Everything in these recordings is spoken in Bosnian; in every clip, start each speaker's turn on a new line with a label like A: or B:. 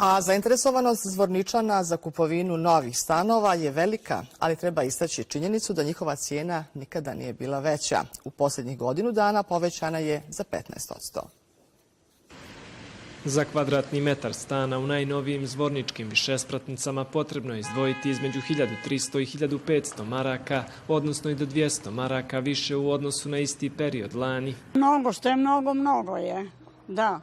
A: A zainteresovanost Zvorničana za kupovinu novih stanova je velika, ali treba istaći činjenicu da njihova cijena nikada nije bila veća. U posljednjih godinu dana povećana je za 15%.
B: Za kvadratni metar stana u najnovijim zvorničkim višespratnicama potrebno je izdvojiti između 1300 i 1500 maraka, odnosno i do 200 maraka više u odnosu na isti period lani.
C: Mnogo, što je mnogo je, da.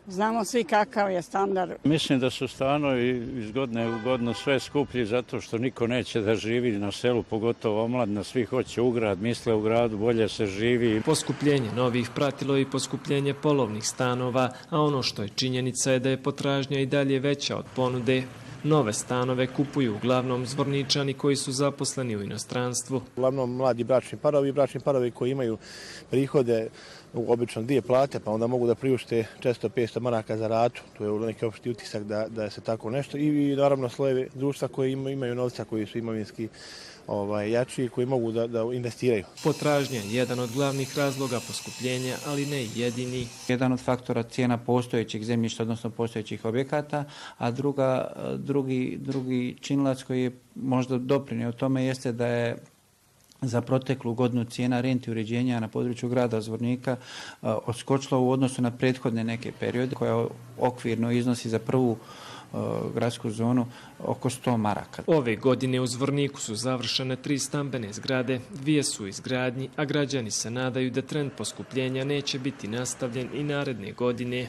C: Znamo svi kakav je standard.
D: Mislim da su stanovi iz godine u godinu sve skuplji zato što niko neće da živi na selu, pogotovo omladina, svi hoće u grad, misle u gradu, bolje se živi.
B: Poskupljenje novih pratilo i poskupljenje polovnih stanova, a ono što je činjenica je da je potražnja i dalje veća od ponude. Nove stanove kupuju uglavnom Zvorničani koji su zaposleni u inostranstvu.
E: Uglavnom mladi bračni parovi koji imaju prihode obično 2 plate, pa onda mogu da priušte 400-500 maraka za ratu. To je neki opšti utisak da se tako nešto. I naravno slojevi društva koji imaju novca, koji su imovinski jači i koji mogu da investiraju.
B: Potražnja je jedan od glavnih razloga poskupljenja, ali ne jedini.
F: Jedan od faktora cijena postojećih zemljišta, odnosno postojećih objekata, a drugi činilac koji je možda doprinio tome jeste da je za proteklu godinu cijena renti uređenja na području grada Zvornika odskočila u odnosu na prethodne neke periode, koja okvirno iznosi za prvu gradsku zonu oko 100 maraka.
B: Ove godine u Zvorniku su završene 3 stambene zgrade, 2 su u izgradnji, a građani se nadaju da trend poskupljenja neće biti nastavljen i naredne godine.